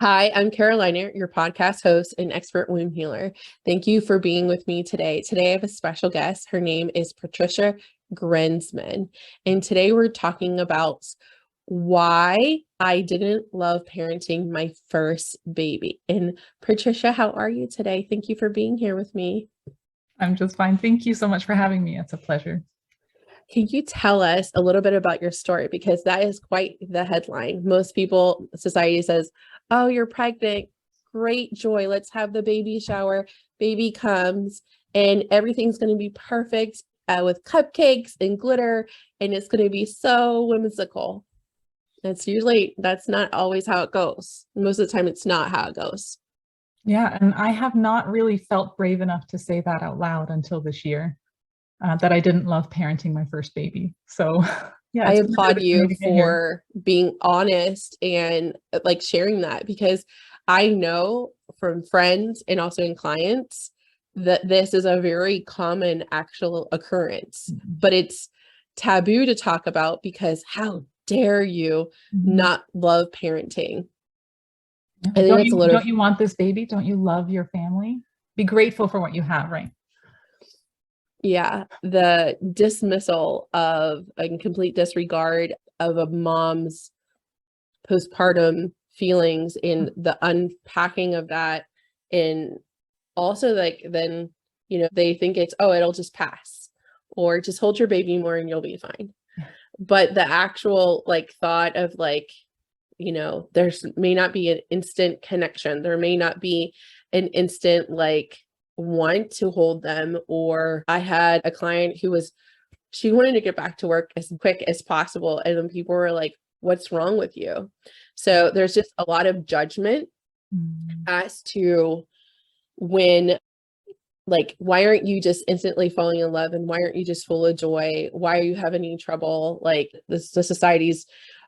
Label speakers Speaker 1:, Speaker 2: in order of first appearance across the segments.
Speaker 1: Hi, I'm Carolina, your podcast host and expert womb healer. Thank you for being with me today. Today I have a special guest. Her name is Patricia Grensemen. And today we're talking about why I didn't love parenting my first baby. And Patricia, how are you today? Thank you for being here with me.
Speaker 2: I'm just fine. Thank you so much for having me. It's a pleasure.
Speaker 1: Can you tell us a little bit about your story? Because that is quite the headline. Most people, society says, oh, you're pregnant. Great joy. Let's have the baby shower. Baby comes and everything's going to be perfect with cupcakes and glitter. And it's going to be so whimsical. That's not always how it goes. Most of the time, it's not how it goes.
Speaker 2: Yeah, and I have not really felt brave enough to say that out loud until this year, that I didn't love parenting my first baby. So yeah,
Speaker 1: I
Speaker 2: it's been a bit of
Speaker 1: applaud
Speaker 2: a journey
Speaker 1: you
Speaker 2: to get here.
Speaker 1: for being honest and like sharing that, because I know from friends and also in clients that this is a very common actual occurrence, but it's taboo to talk about because how dare you
Speaker 2: Mhm.
Speaker 1: not love parenting?
Speaker 2: Yeah.
Speaker 1: I think
Speaker 2: Don't
Speaker 1: that's a
Speaker 2: you
Speaker 1: little.
Speaker 2: don't you want this baby? Don't you love your family? Be grateful for what you have, right?
Speaker 1: Yeah, the dismissal of and complete disregard of a mom's postpartum feelings and the unpacking of that. And also like then, they think it's, oh, it'll just pass, or just hold your baby more and you'll be fine. But the actual like thought of like, there's may not be an instant connection. There may not be an instant like want to hold them. Or I had a client she wanted to get back to work as quick as possible. And then people were like, what's wrong with you? So there's just a lot of judgment
Speaker 2: Mm.
Speaker 1: as to when, like, why aren't you just instantly falling in love? And why aren't you just full of joy? Why are you having any trouble? Like the society's,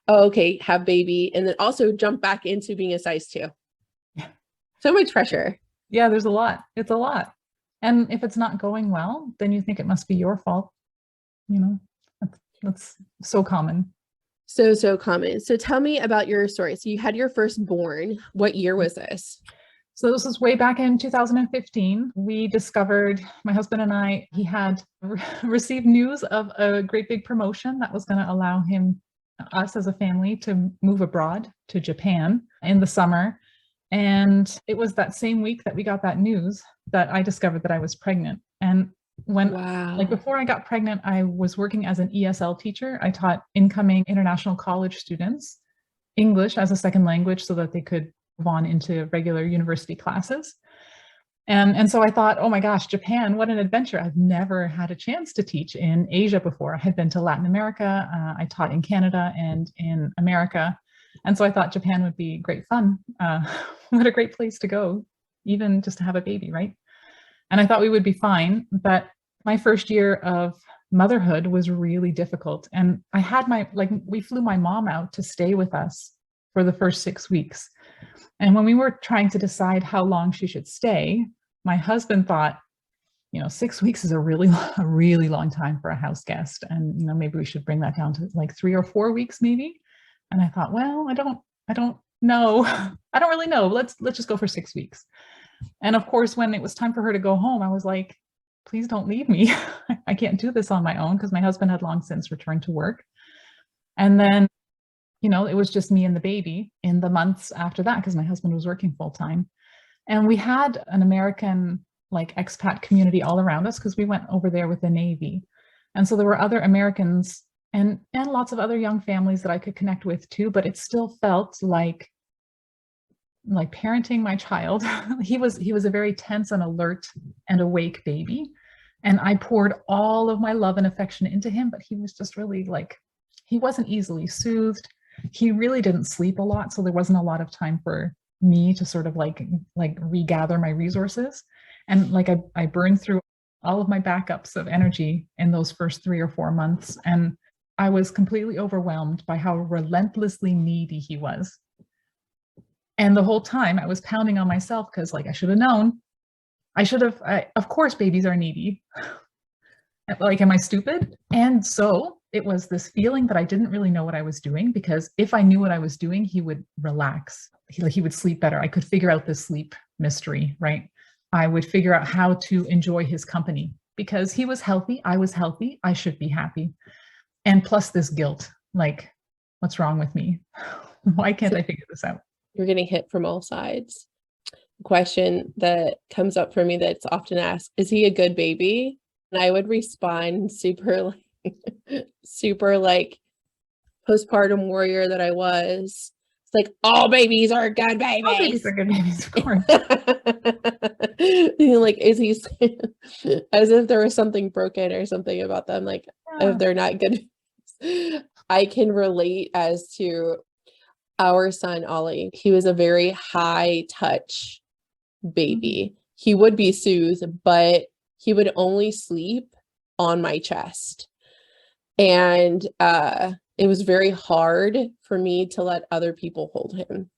Speaker 1: oh, okay, have baby. And then also jump back into being a size 2. So much pressure.
Speaker 2: Yeah, there's a lot. It's a lot. And if it's not going well, then you think it must be your fault. You know, that's so common.
Speaker 1: So common. So tell me about your story. So you had your firstborn. What year was this?
Speaker 2: So this was way back in 2015. We discovered, my husband and I, he had received news of a great big promotion that was going to allow us as a family to move abroad to Japan in the summer. And it was that same week that we got that news that I discovered that I was pregnant. And
Speaker 1: Wow.
Speaker 2: before I got pregnant, I was working as an ESL teacher. I taught incoming international college students English as a second language so that they could move on into regular university classes. And so I thought, oh my gosh, Japan, what an adventure. I've never had a chance to teach in Asia before. I had been to Latin America. I taught in Canada and in America. And so I thought Japan would be great fun. What a great place to go, even just to have a baby, right? And I thought we would be fine. But my first year of motherhood was really difficult. And we flew my mom out to stay with us for the first 6 weeks. And when we were trying to decide how long she should stay, my husband thought, 6 weeks is a really long time for a house guest. And, maybe we should bring that down to like 3 or 4 weeks, maybe. And I thought, well, I don't know. I don't really know. Let's just go for 6 weeks. And of course, when it was time for her to go home, I was like, please don't leave me. I can't do this on my own because my husband had long since returned to work. And then, it was just me and the baby in the months after that because my husband was working full time. And we had an American like expat community all around us because we went over there with the Navy. And so there were other Americans and lots of other young families that I could connect with too, but it still felt like parenting my child. He was a very tense and alert and awake baby. And I poured all of my love and affection into him, but he was just really he wasn't easily soothed. He really didn't sleep a lot. So there wasn't a lot of time for me to sort of regather my resources. And I burned through all of my backups of energy in those first 3 or 4 months. And I was completely overwhelmed by how relentlessly needy he was. And the whole time I was pounding on myself because I should have known. Of course, babies are needy. Am I stupid? And so it was this feeling that I didn't really know what I was doing, because if I knew what I was doing, he would relax. he would sleep better. I could figure out this sleep mystery, right? I would figure out how to enjoy his company because he was healthy. I was healthy. I should be happy. And plus this guilt, like, what's wrong with me? Why can't I figure this out?
Speaker 1: You're getting hit from all sides. Question that comes up for me that's often asked, is he a good baby? And I would respond super like postpartum warrior that I was. It's like, all babies are good babies.
Speaker 2: All babies are good babies, of course.
Speaker 1: Like, is he as if there was something broken or something about them, like if they're not good. I can relate as to our son, Ollie. He was a very high touch baby. He would be soothed, but he would only sleep on my chest. And it was very hard for me to let other people hold him.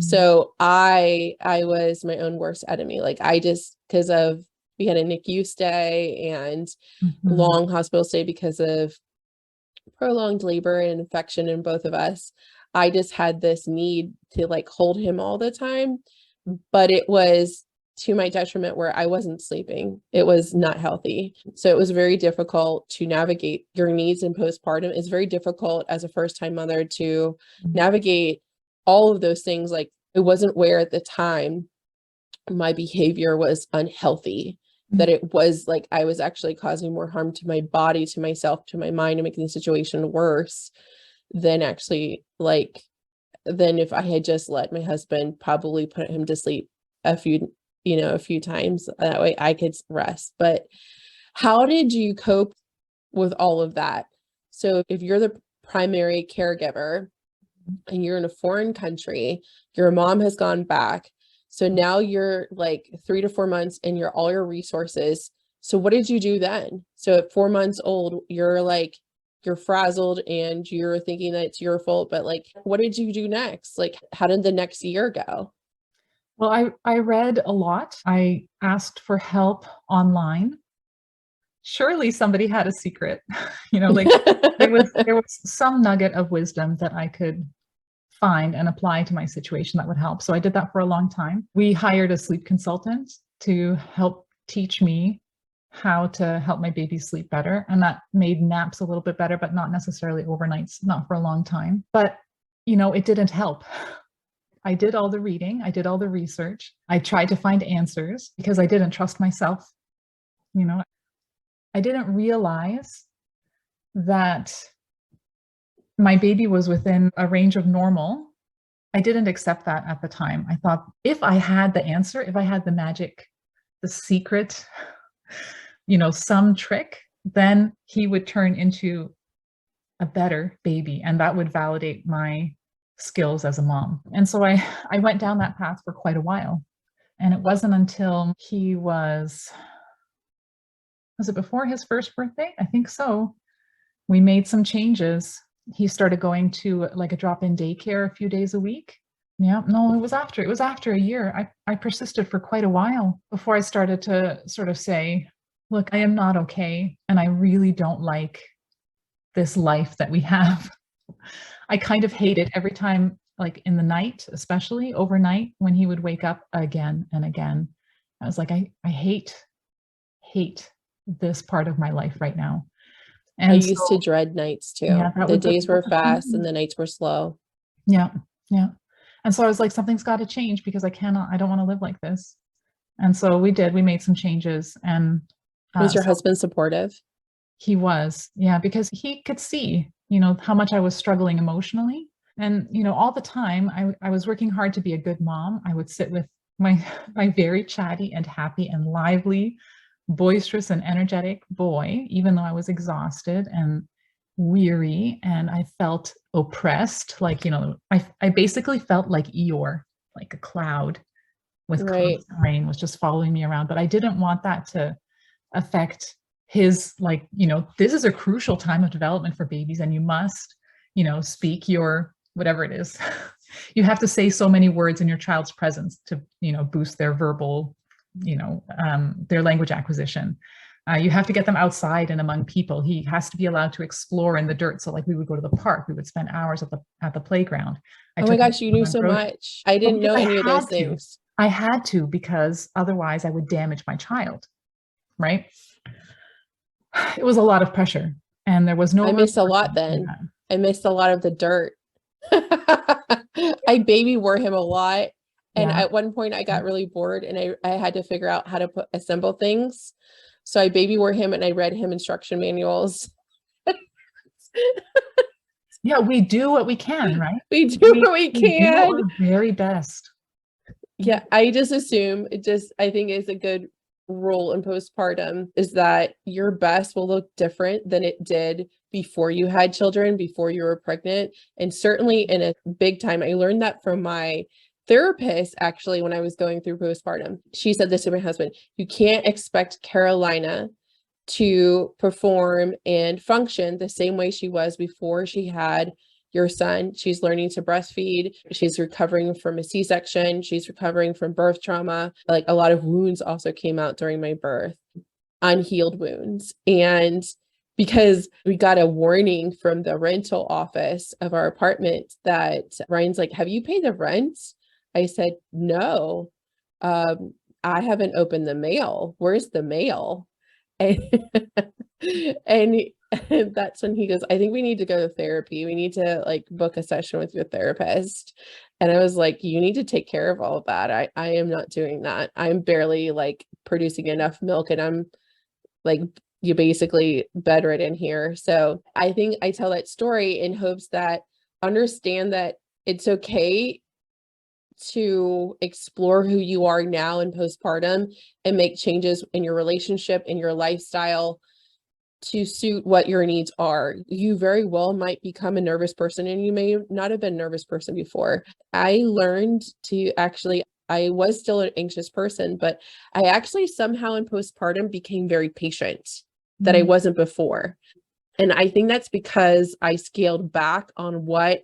Speaker 1: So I was my own worst enemy. Like I just, because of, we had a NICU stay and long hospital stay because of prolonged labor and infection in both of us. I just had this need to like hold him all the time, but it was to my detriment where I wasn't sleeping. It was not healthy. So it was very difficult to navigate your needs in postpartum. It's very difficult as a first-time mother to navigate all of those things. Like it wasn't where at the time my behavior was unhealthy, that it was like I was actually causing more harm to my body, to myself, to my mind, and making the situation worse than actually like, than if I had just let my husband probably put him to sleep a few times. That way I could rest. But how did you cope with all of that? So if you're the primary caregiver and you're in a foreign country, your mom has gone back. So now you're like 3 to 4 months and you're all your resources. So what did you do then? So at 4 months old, you're frazzled and you're thinking that it's your fault, but like, what did you do next? Like, how did the next year go?
Speaker 2: Well, I read a lot. I asked for help online. Surely somebody had a secret, like there was some nugget of wisdom that I could find and apply to my situation that would help. So I did that for a long time. We hired a sleep consultant to help teach me how to help my baby sleep better. And that made naps a little bit better, but not necessarily overnights, not for a long time. But, it didn't help. I did all the reading. I did all the research. I tried to find answers because I didn't trust myself. I didn't realize that my baby was within a range of normal. I didn't accept that at the time. I thought if I had the answer, if I had the magic, the secret, some trick, then he would turn into a better baby and that would validate my skills as a mom. And so I went down that path for quite a while. And it wasn't until he was it before his first birthday? I think so. We made some changes. He started going to like a drop-in daycare a few days a week. Yeah, no, it was after a year. I persisted for quite a while before I started to sort of say, look, I am not okay. And I really don't like this life that we have. I kind of hate it every time, like in the night, especially overnight when he would wake up again and again. I was like, I hate this part of my life right now. And
Speaker 1: I used to dread nights too.
Speaker 2: Yeah,
Speaker 1: the days were fast and the nights were slow.
Speaker 2: Yeah. And so I was like, something's got to change because I don't want to live like this. And so we made some changes. And
Speaker 1: was your husband supportive?
Speaker 2: He was, yeah, because he could see, how much I was struggling emotionally. And, all the time I was working hard to be a good mom. I would sit with my very chatty and happy and lively, boisterous and energetic boy, even though I was exhausted and weary and I felt oppressed. Like, I basically felt like Eeyore, like a cloud with constant rain was just following me around. But I didn't want that to affect his, like, this is a crucial time of development for babies and you must, speak your, whatever it is. You have to say so many words in your child's presence to, boost their verbal, their language acquisition. You have to get them outside and among people. He has to be allowed to explore in the dirt. So like we would go to the park, we would spend hours at the playground.
Speaker 1: Oh my gosh, you knew so much. I didn't know any of those things.
Speaker 2: I had to, because otherwise I would damage my child, right? It was a lot of pressure, and there was no.
Speaker 1: I missed a lot then. I missed a lot of the dirt. I baby wore him a lot. And at one point I got really bored, and I had to figure out how to assemble things. So I baby wore him and I read him instruction manuals.
Speaker 2: Yeah, we do what we can, right?
Speaker 1: We do what we can.
Speaker 2: We do our very best.
Speaker 1: Yeah, I just assume I think is a good rule in postpartum is that your best will look different than it did before you had children, before you were pregnant. And certainly in a big time, I learned that from my therapist, actually, when I was going through postpartum. She said this to my husband: you can't expect Carolina to perform and function the same way she was before she had your son. She's learning to breastfeed. She's recovering from a C-section. She's recovering from birth trauma. Like, a lot of wounds also came out during my birth, unhealed wounds. And because we got a warning from the rental office of our apartment that Ryan's like, have you paid the rent? I said, no, I haven't opened the mail. Where's the mail? And, and that's when he goes, I think we need to go to therapy. We need to like book a session with your therapist. And I was like, you need to take care of all of that. I am not doing that. I'm barely like producing enough milk, and I'm like, you basically bedridden here. So I think I tell that story in hopes that understand that it's okay to explore who you are now in postpartum and make changes in your relationship, in your lifestyle, to suit what your needs are. You very well might become a nervous person, and you may not have been a nervous person before. I learned to I was still an anxious person, but I actually somehow in postpartum became very patient that I wasn't before. And I think that's because I scaled back on what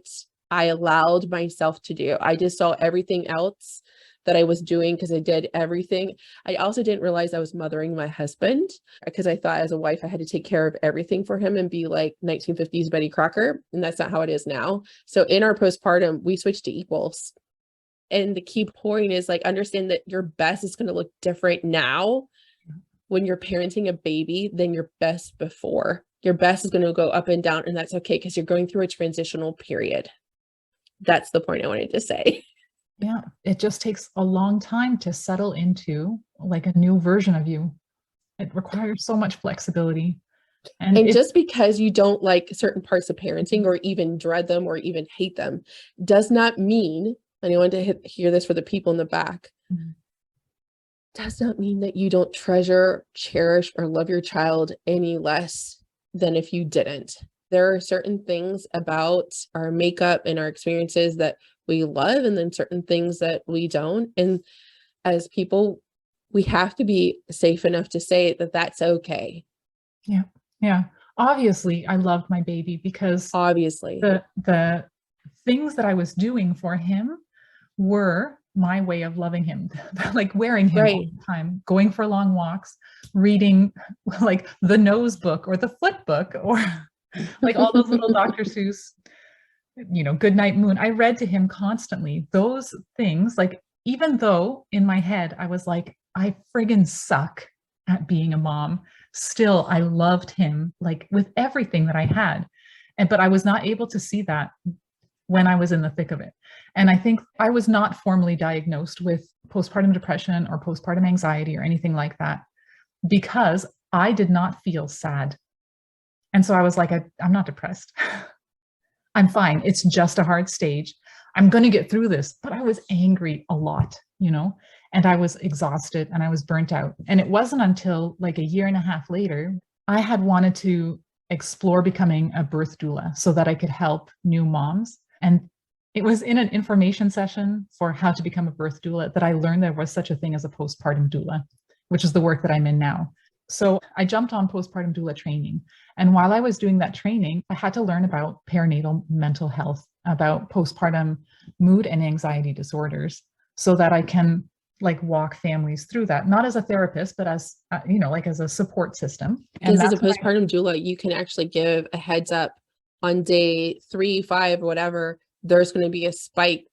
Speaker 1: I allowed myself to do. I just saw everything else that I was doing because I did everything. I also didn't realize I was mothering my husband, because I thought as a wife I had to take care of everything for him and be like 1950s Betty Crocker. And that's not how it is now. So in our postpartum, we switched to equals. And the key point is like, understand that your best is going to look different now when you're parenting a baby than your best before. Your best is going to go up and down, and that's okay, because you're going through a transitional period. That's the point I wanted to say.
Speaker 2: Yeah, it just takes a long time to settle into like a new version of you. It requires so much flexibility.
Speaker 1: And just because you don't like certain parts of parenting, or even dread them, or even hate them, does not mean, and I want to hear this for the people in the back, does not mean that you don't treasure, cherish, or love your child any less than if you didn't. There are certain things about our makeup and our experiences that we love, and then certain things that we don't. And as people, we have to be safe enough to say that that's okay.
Speaker 2: Yeah. Yeah. Obviously, I loved my baby, because
Speaker 1: obviously
Speaker 2: the things that I was doing for him were my way of loving him, like wearing him all the time, going for long walks, reading like the Nose book or the Flip book, or like all those little Dr. Seuss, Good Night Moon. I read to him constantly. Those things, like, even though in my head I was like, I friggin' suck at being a mom, still I loved him like with everything that I had. But I was not able to see that when I was in the thick of it. And I think I was not formally diagnosed with postpartum depression or postpartum anxiety or anything like that, because I did not feel sad. And so I was like, I'm not depressed. I'm fine. It's just a hard stage. I'm going to get through this. But I was angry a lot, and I was exhausted and I was burnt out. And it wasn't until like a year and a half later, I had wanted to explore becoming a birth doula so that I could help new moms. And it was in an information session for how to become a birth doula that I learned there was such a thing as a postpartum doula, which is the work that I'm in now. So I jumped on postpartum doula training. And while I was doing that training, I had to learn about perinatal mental health, about postpartum mood and anxiety disorders, so that I can like walk families through that, not as a therapist, but as, like as a support system. And
Speaker 1: Because as a
Speaker 2: that's
Speaker 1: postpartum doula, you can actually give a heads up on day 3, 5, whatever, there's going to be a spike.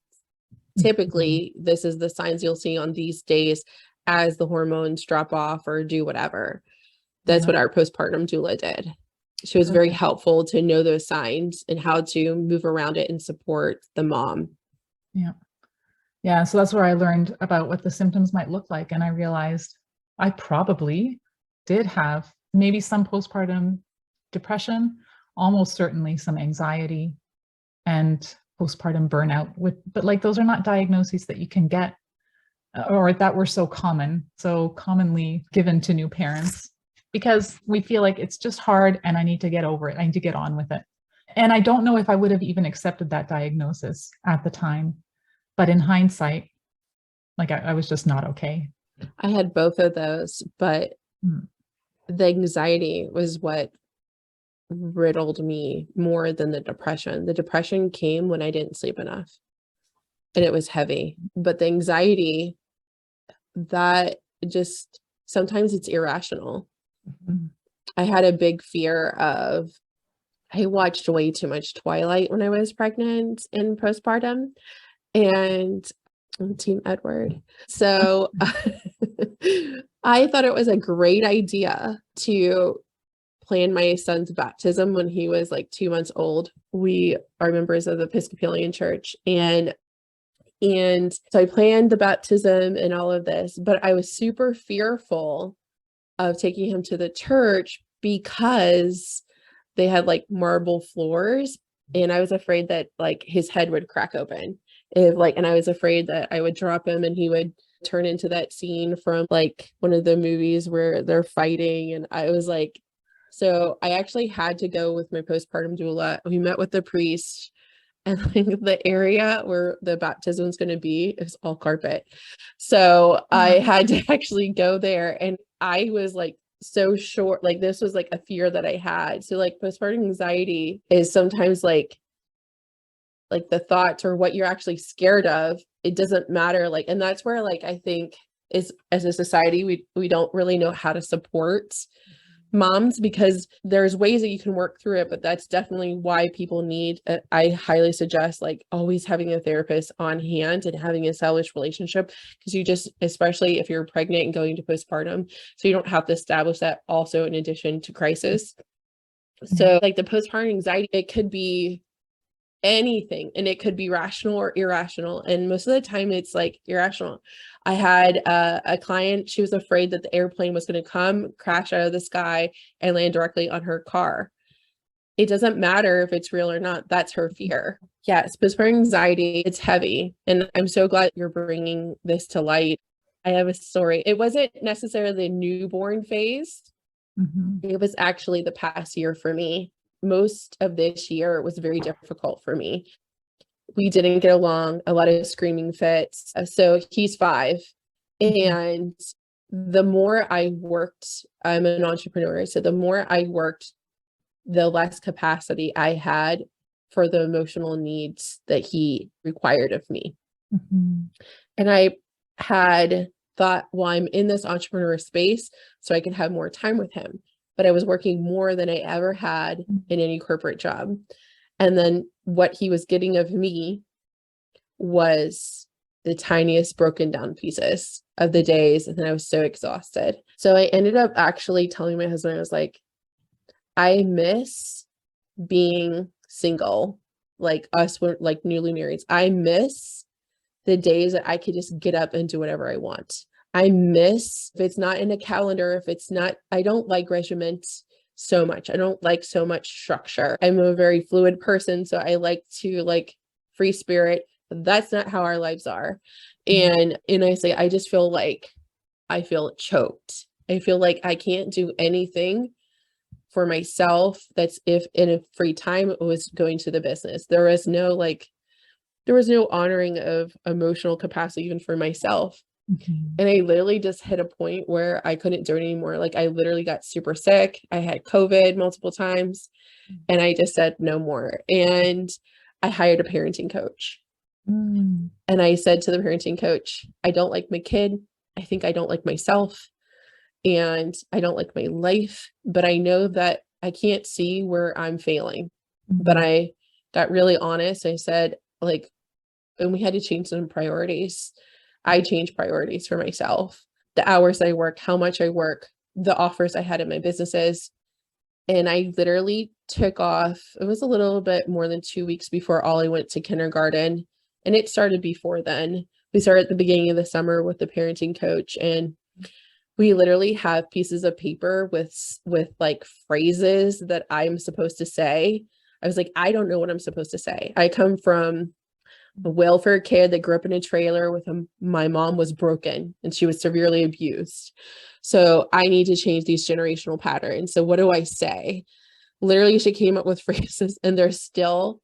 Speaker 1: Typically, this is the signs you'll see on these days as the hormones drop off or do whatever. That's what our postpartum doula did. She was very helpful to know those signs and how to move around it and support the mom.
Speaker 2: Yeah. Yeah. So that's where I learned about what the symptoms might look like. And I realized I probably did have maybe some postpartum depression, almost certainly some anxiety and postpartum burnout. But like, those are not diagnoses that you can get or that were so commonly given to new parents, because we feel like it's just hard and I need to get over it. I need to get on with it. And I don't know if I would have even accepted that diagnosis at the time. But in hindsight, like I was just not okay.
Speaker 1: I had both of those, but the anxiety was what riddled me more than the depression. The depression came when I didn't sleep enough and it was heavy, but the anxiety, that just sometimes it's irrational. I had a big fear of, I watched way too much Twilight when I was pregnant and postpartum, and I'm Team Edward. So I thought it was a great idea to plan my son's baptism when he was like 2 months old. We are members of the Episcopalian Church, and so I planned the baptism and all of this, but I was super fearful of taking him to the church because they had like marble floors, and I was afraid that like his head would crack open. And I was afraid that I would drop him and he would turn into that scene from like one of the movies where they're fighting. And I was like, so I actually had to go with my postpartum doula. We met with the priest, and like the area where the baptism is going to be is all carpet. So I had to actually go there, and I was like so short, like this was like a fear that I had. So like postpartum anxiety is sometimes like the thoughts or what you're actually scared of, it doesn't matter. Like, and that's where like, I think is as a society, we don't really know how to support moms, because there's ways that you can work through it, but that's definitely why people need, I highly suggest like always having a therapist on hand and having an established relationship, because you just, especially if you're pregnant and going to postpartum, so you don't have to establish that also in addition to crisis. So like the postpartum anxiety, it could be anything, and it could be rational or irrational, and most of the time it's like irrational. I had a client, she was afraid that the airplane was going to come crash out of the sky and land directly on her car. It doesn't matter if it's real or not, that's her fear. Yes, postpartum anxiety, it's heavy, and I'm so glad you're bringing this to light. I have a story. It wasn't necessarily the newborn phase. It was actually the past year for me. Most of this year was very difficult for me. We didn't get along, a lot of screaming fits. So he's 5. And the more I worked, I'm an entrepreneur. So the more I worked, the less capacity I had for the emotional needs that he required of me. And I had thought, well, I'm in this entrepreneur space, so I can have more time with him. But I was working more than I ever had in any corporate job. And then what he was getting of me was the tiniest broken down pieces of the days. And then I was so exhausted. So I ended up actually telling my husband, I was like, I miss being single, like us were like newly married. I miss the days that I could just get up and do whatever I want. I miss, if it's not in a calendar, if it's not, I don't like regiments so much. I don't like so much structure. I'm a very fluid person. So I like to like free spirit. That's not how our lives are. And I say, I just feel like I feel choked. I feel like I can't do anything for myself. That's if in a free time it was going to the business. There was no honoring of emotional capacity even for myself. And I literally just hit a point where I couldn't do it anymore. Like I literally got super sick. I had COVID multiple times, and I just said no more. And I hired a parenting coach.
Speaker 2: Mm.
Speaker 1: And I said to the parenting coach, I don't like my kid. I think I don't like myself. And I don't like my life, but I know that I can't see where I'm failing. But
Speaker 2: Mhm.
Speaker 1: I got really honest. I said, like, and we had to change some priorities. I changed priorities for myself, the hours I work, how much I work, the offers I had in my businesses. And I literally took off. It was a little bit more than 2 weeks before Ollie went to kindergarten. And it started before then. We started at the beginning of the summer with the parenting coach, and we literally have pieces of paper with like phrases that I'm supposed to say. I was like, I don't know what I'm supposed to say. I come from a welfare kid that grew up in a trailer with my mom was broken and she was severely abused. So I need to change these generational patterns. So what do I say? Literally, she came up with phrases and they're still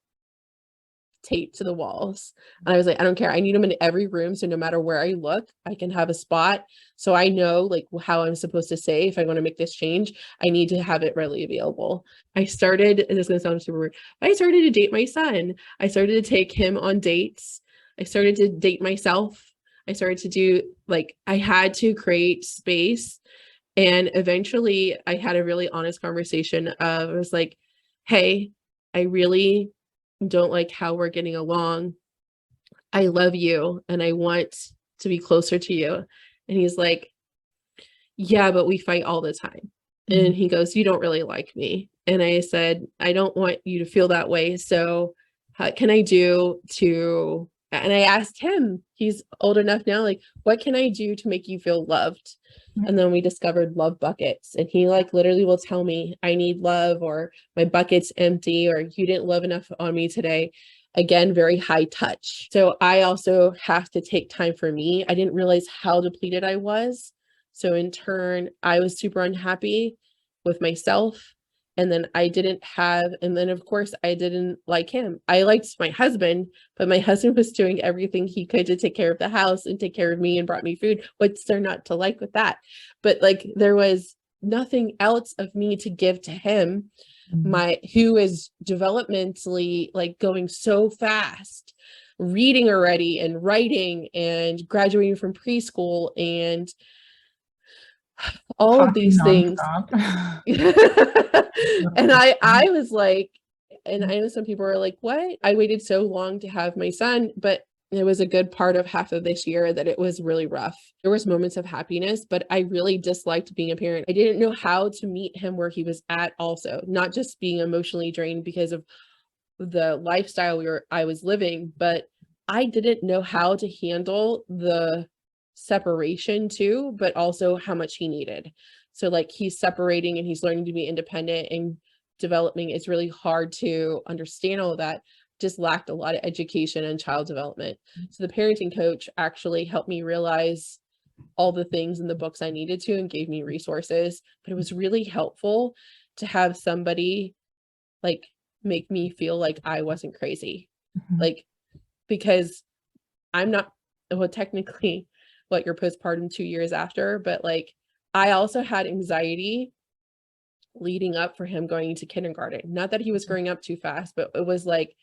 Speaker 1: taped to the walls. And I was like, I don't care. I need them in every room. So no matter where I look, I can have a spot. So I know like how I'm supposed to say, if I want to make this change, I need to have it readily available. I started, and this is going to sound super weird, I started to date my son. I started to take him on dates. I started to date myself. I started to do like, I had to create space. And eventually I had a really honest conversation of, I was like, hey, I really don't like how we're getting along. I love you and I want to be closer to you. And he's like, yeah, but we fight all the time. And he goes, you don't really like me. And I said, I don't want you to feel that way. So what can I do to, and I asked him, he's old enough now, like, what can I do to make you feel loved? And then we discovered love buckets. And he like literally will tell me, I need love, or my bucket's empty, or you didn't love enough on me today. Again, very high touch. So I also have to take time for me. I didn't realize how depleted I was. So in turn, I was super unhappy with myself. And then I didn't have, and then of course I didn't like him. I liked my husband, but my husband was doing everything he could to take care of the house and take care of me and brought me food. What's there not to like with that? But like there was nothing else of me to give to him, who is developmentally like going so fast, reading already and writing and graduating from preschool and all of
Speaker 2: Talking
Speaker 1: these things.
Speaker 2: nonstop.
Speaker 1: And I was like, and I know some people are like, what? I waited so long to have my son, but it was a good part of half of this year that it was really rough. There was moments of happiness, but I really disliked being a parent. I didn't know how to meet him where he was at also, not just being emotionally drained because of the lifestyle I was living, but I didn't know how to handle the separation too, but also how much he needed. So like he's separating and he's learning to be independent and developing. It's really hard to understand all of that. Just lacked a lot of education and child development. So the parenting coach actually helped me realize all the things in the books I needed to and gave me resources. But it was really helpful to have somebody like make me feel like I wasn't crazy. Like, because I'm not, well, technically what your postpartum 2 years after, but like I also had anxiety leading up for him going to kindergarten. Not that he was growing up too fast, but it was like,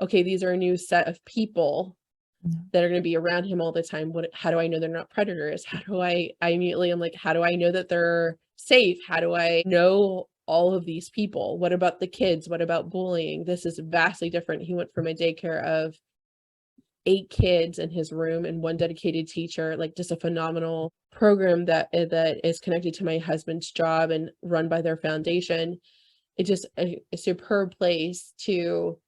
Speaker 1: okay, these are a new set of people that are going to be around him all the time. How do I know they're not predators? How do I immediately, I'm like, how do I know that they're safe? How do I know all of these people? What about the kids? What about bullying? This is vastly different. He went from a daycare of 8 kids in his room and one dedicated teacher, like just a phenomenal program that is connected to my husband's job and run by their foundation. It's just a superb place to,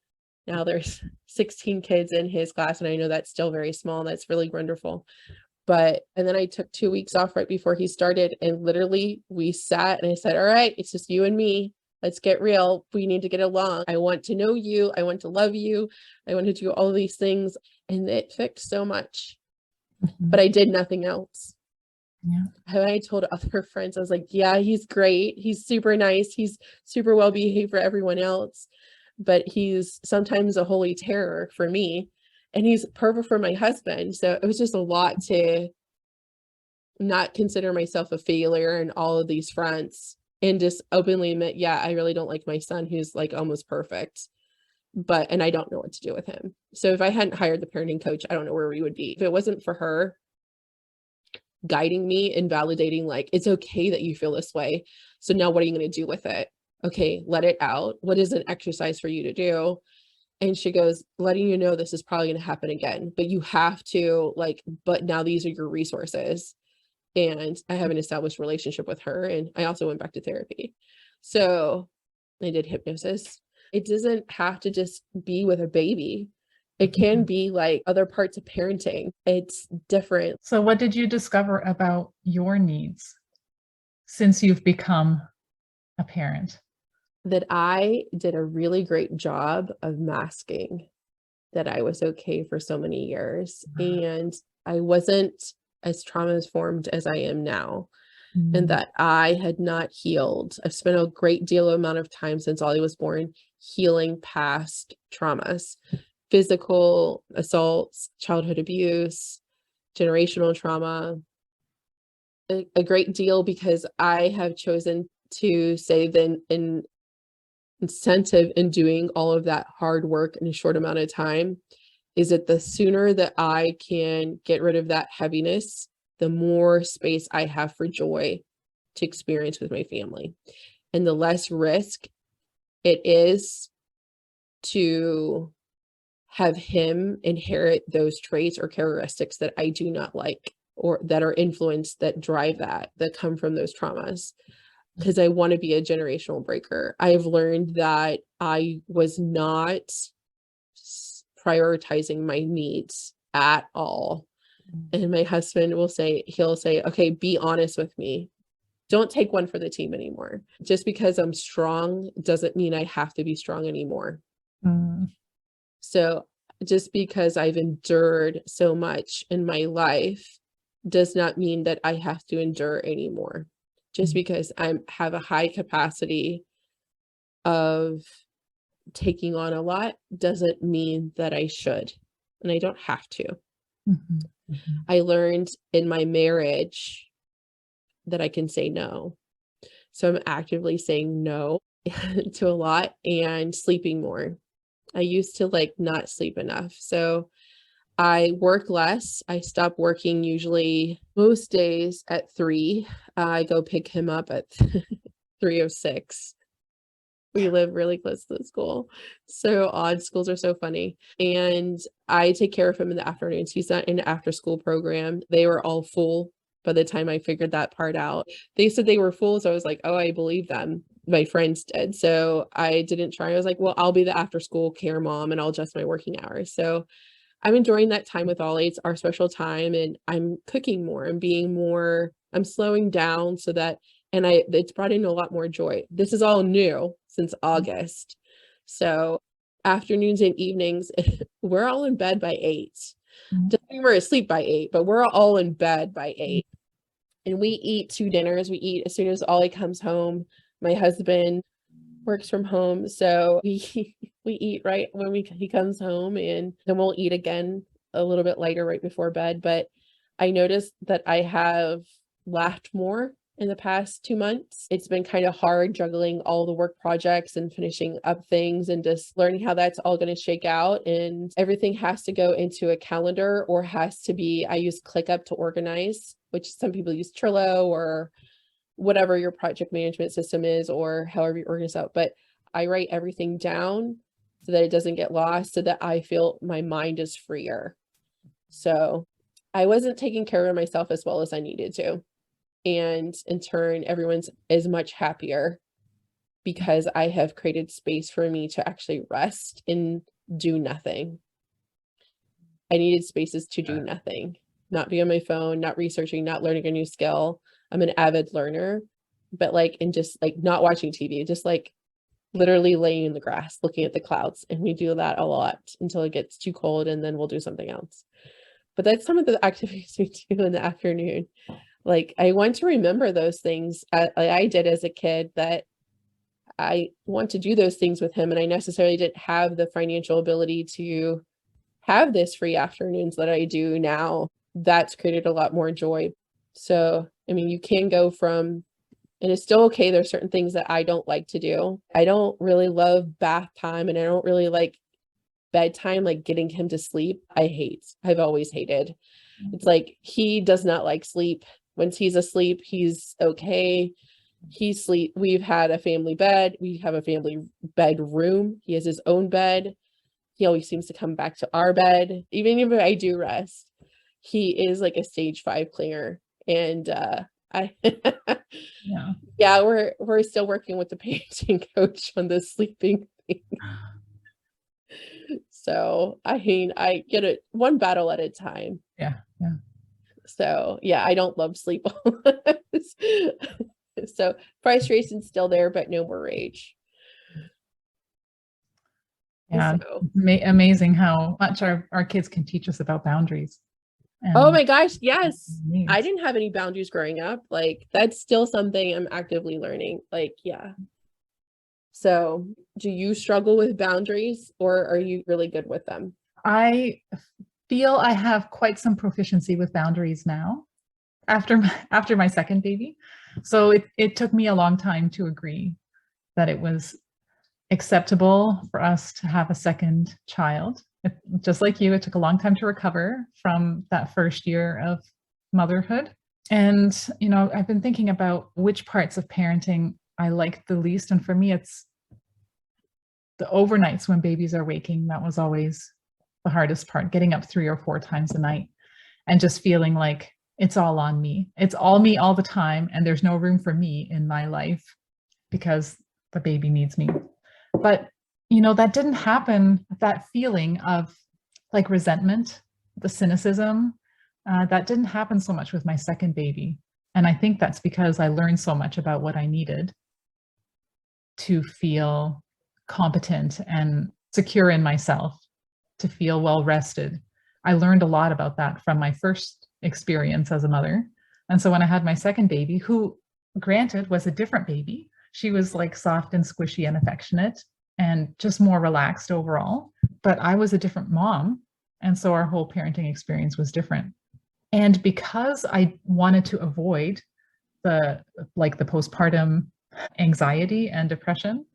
Speaker 1: now there's 16 kids in his class, and I know that's still very small, and that's really wonderful. But, and then I took 2 weeks off right before he started, and literally we sat and I said, all right, it's just you and me. Let's get real. We need to get along. I want to know you. I want to love you. I want to do all these things. And it fixed so much, but I did nothing else.
Speaker 2: Yeah.
Speaker 1: I told other friends, I was like, yeah, he's great. He's super nice. He's super well behaved for everyone else, but he's sometimes a holy terror for me, and he's perfect for my husband. So it was just a lot to not consider myself a failure in all of these fronts and just openly admit, yeah, I really don't like my son who's like almost perfect. and I don't know what to do with him. So if I hadn't hired the parenting coach, I don't know where we would be. If it wasn't for her guiding me and validating, like, it's okay that you feel this way. So now what are you going to do with it? Okay, let it out. What is an exercise for you to do? And she goes, letting you know this is probably going to happen again, but you have to, like, but now these are your resources. And I have an established relationship with her. And I also went back to therapy. So I did hypnosis. It doesn't have to just be with a baby. It can be like other parts of parenting. It's different.
Speaker 2: So what did you discover about your needs since you've become a parent?
Speaker 1: That I did a really great job of masking that I was okay for so many years. And I wasn't as trauma informed as I am now. And that I had not healed. I've spent a great deal of amount of time since Ollie was born healing past traumas, physical assaults, childhood abuse, generational trauma, a great deal, because I have chosen to say that an incentive in doing all of that hard work in a short amount of time is that the sooner that I can get rid of that heaviness, the more space I have for joy to experience with my family, and the less risk it is to have him inherit those traits or characteristics that I do not like, or that are influenced, that drive that come from those traumas. Because I want to be a generational breaker. I've learned that I was not prioritizing my needs at all. And my husband will say, he'll say, okay, be honest with me. Don't take one for the team anymore. Just because I'm strong doesn't mean I have to be strong anymore. So just because I've endured so much in my life does not mean that I have to endure anymore. Just because I have a high capacity of taking on a lot doesn't mean that I should, and I don't have to. I learned in my marriage that I can say no. So I'm actively saying no to a lot and sleeping more. I used to like not sleep enough. So I work less. I stop working usually most days at 3. I go pick him up at 3:06. We live really close to the school. So odd. Schools are so funny. And I take care of him in the afternoons. He's not in an after school program. They were all full by the time I figured that part out. They said they were full. So I was like, oh, I believe them. My friends did. So I didn't try. I was like, well, I'll be the after school care mom and I'll adjust my working hours. So I'm enjoying that time with Ollie. It's our special time, and I'm cooking more and being more, I'm slowing down so that, and it's brought in a lot more joy. This is all new since August. So afternoons and evenings, we're all in bed by 8. Doesn't mean we're asleep by 8, but we're all in bed by 8. And we eat 2 dinners. We eat as soon as Ollie comes home. My husband works from home, so we eat right when he comes home, and then we'll eat again a little bit later right before bed. But I noticed that I have laughed more in the past 2 months. It's been kind of hard juggling all the work projects and finishing up things and just learning how that's all going to shake out. And everything has to go into a calendar, or has to be, I use ClickUp to organize, which some people use Trello or whatever your project management system is, or however you organize out. But I write everything down so that it doesn't get lost, so that I feel my mind is freer. So I wasn't taking care of myself as well as I needed to. And in turn, everyone's as much happier because I have created space for me to actually rest and do nothing. I needed spaces to do nothing, not be on my phone, not researching, not learning a new skill. I'm an avid learner, but like, and just like not watching TV, just like literally laying in the grass, looking at the clouds. And we do that a lot until it gets too cold, and then we'll do something else. But that's some of the activities we do in the afternoon. Like, I want to remember those things I did as a kid, that I want to do those things with him. And I necessarily didn't have the financial ability to have this free afternoons that I do now. That's created a lot more joy. So, I mean, you can go from, and it's still okay. There's certain things that I don't like to do. I don't really love bath time, and I don't really like bedtime, like getting him to sleep, I've always hated. It's like, he does not like sleep. Once he's asleep, he's okay. We've had a family bed. We have a family bedroom. He has his own bed. He always seems to come back to our bed. Even if I do rest, he is like a stage 5 clinger. And I yeah, we're still working with the parenting coach on the sleeping thing. So I get it one battle at a time.
Speaker 2: Yeah.
Speaker 1: So yeah, I don't love sleep. So frustration's still there, but no more rage.
Speaker 2: Yeah.
Speaker 1: So.
Speaker 2: Amazing how much our kids can teach us about boundaries.
Speaker 1: Oh my gosh, yes. I didn't have any boundaries growing up. Like, that's still something I'm actively learning. Like, yeah. So do you struggle with boundaries, or are you really good with them?
Speaker 2: I feel I have quite some proficiency with boundaries now after my second baby. So it took me a long time to agree that it was acceptable for us to have a second child. Just like you, it took a long time to recover from that first year of motherhood. And, I've been thinking about which parts of parenting I like the least. And for me, it's the overnights when babies are waking. That was always the hardest part, getting up 3 or 4 times a night and just feeling like it's all on me. It's all me all the time. And there's no room for me in my life because the baby needs me. But, that didn't happen. That feeling of like resentment, the cynicism, that didn't happen so much with my second baby. And I think that's because I learned so much about what I needed to feel competent and secure in myself, to feel well rested. I learned a lot about that from my first experience as a mother. And so when I had my second baby, who granted was a different baby, she was like soft and squishy and affectionate and just more relaxed overall. But I was a different mom. And so our whole parenting experience was different. And because I wanted to avoid the postpartum anxiety and depression,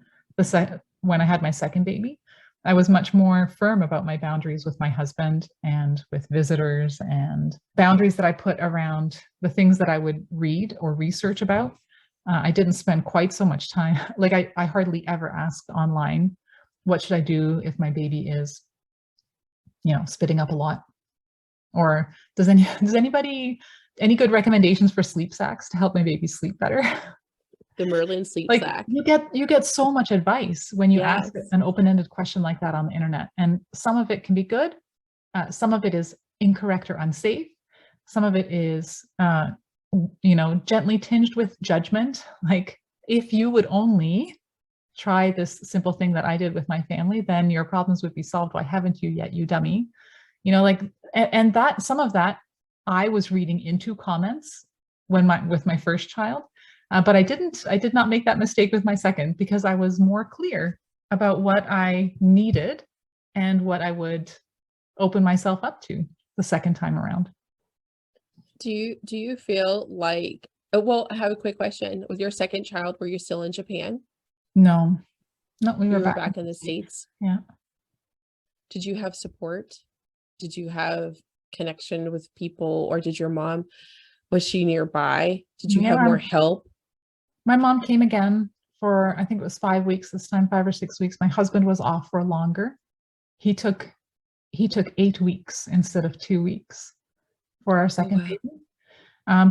Speaker 2: when I had my second baby, I was much more firm about my boundaries with my husband and with visitors, and boundaries that I put around the things that I would read or research about. I didn't spend quite so much time, like I hardly ever asked online, what should I do if my baby is, spitting up a lot? Or does anybody, any good recommendations for sleep sacks to help my baby sleep better?
Speaker 1: The Merlin sleep
Speaker 2: Like
Speaker 1: sack.
Speaker 2: you get so much advice when you ask an open-ended question like that on the internet, and some of it can be good, some of it is incorrect or unsafe, some of it is gently tinged with judgment. Like, if you would only try this simple thing that I did with my family, then your problems would be solved. Why haven't you yet, you dummy? And that some of that I was reading into comments with my first child. But I did not make that mistake with my second, because I was more clear about what I needed and what I would open myself up to the second time around.
Speaker 1: Do you feel like, well, I have a quick question. With your second child, were you still in Japan?
Speaker 2: No, we were
Speaker 1: back in the States.
Speaker 2: Yeah.
Speaker 1: Did you have support? Did you have connection with people, or did your mom, was she nearby? Did you have more help?
Speaker 2: My mom came again for, I think it was 5 weeks this time, 5 or 6 weeks. My husband was off for longer. He took 8 weeks instead of 2 weeks for our second baby.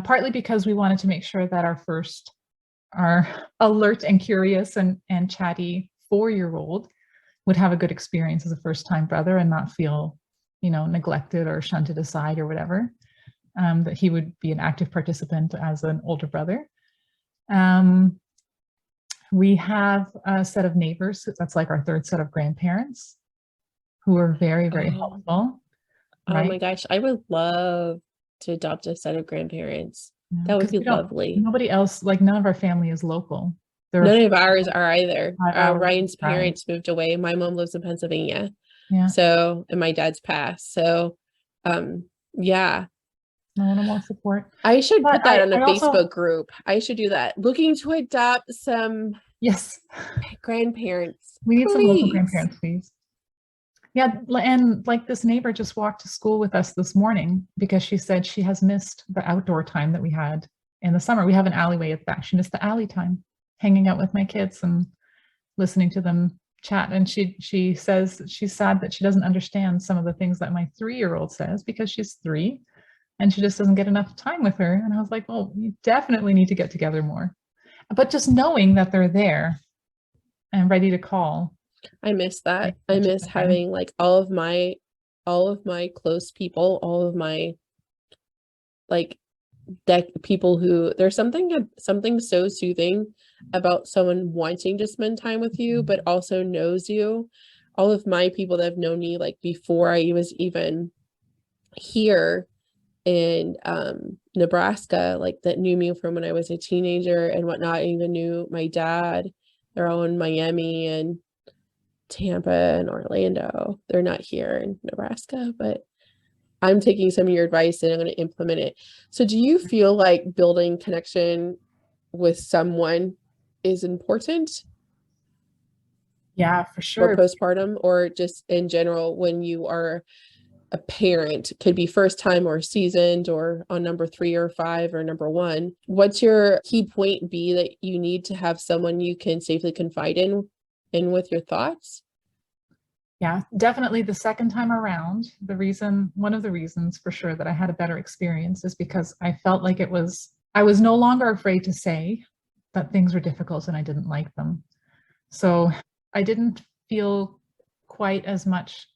Speaker 2: Partly because we wanted to make sure that our alert and curious and chatty 4-year-old would have a good experience as a first-time brother and not feel, neglected or shunted aside or whatever. That he would be an active participant as an older brother. We have a set of neighbors. That's like our third set of grandparents, who are very, very helpful.
Speaker 1: Right? Oh my gosh, I would love to adopt a set of grandparents.
Speaker 2: Yeah,
Speaker 1: that would be lovely.
Speaker 2: Nobody else, like none of our family is local.
Speaker 1: None of ours are either. Ryan's parents moved away. My mom lives in Pennsylvania. Yeah. So, and my dad's passed. So, yeah.
Speaker 2: No one wants support.
Speaker 1: I should put that on a Facebook group. I should do that. Looking to adopt some
Speaker 2: grandparents.
Speaker 1: We
Speaker 2: need some local grandparents, please. Yeah, and like this neighbor just walked to school with us this morning because she said she has missed the outdoor time that we had in the summer. We have an alleyway at the back. She missed the alley time, hanging out with my kids and listening to them chat. And she says she's sad that she doesn't understand some of the things that my 3-year-old says because she's 3 and she just doesn't get enough time with her. And I was like, well, you definitely need to get together more. But just knowing that they're there and ready to call.
Speaker 1: I miss that. I miss having like all of my close people, all of my like people who there's something so soothing about someone wanting to spend time with you, but also knows you. All of my people that have known me like before I was even here in Nebraska, like that knew me from when I was a teenager and whatnot, even knew my dad. They're all in Miami and Tampa and Orlando. They're not here in Nebraska, but I'm taking some of your advice and I'm going to implement it. So do you feel like building connection with someone is important?
Speaker 2: Yeah, for sure.
Speaker 1: For postpartum, or just in general when you are a parent, could be first time or seasoned or on number 3 or 5 or number 1. What's your key point be that you need to have someone you can safely confide in with your thoughts?
Speaker 2: Yeah, definitely the second time around, one of the reasons for sure that I had a better experience is because I felt like I was no longer afraid to say that things were difficult and I didn't like them. So I didn't feel quite as much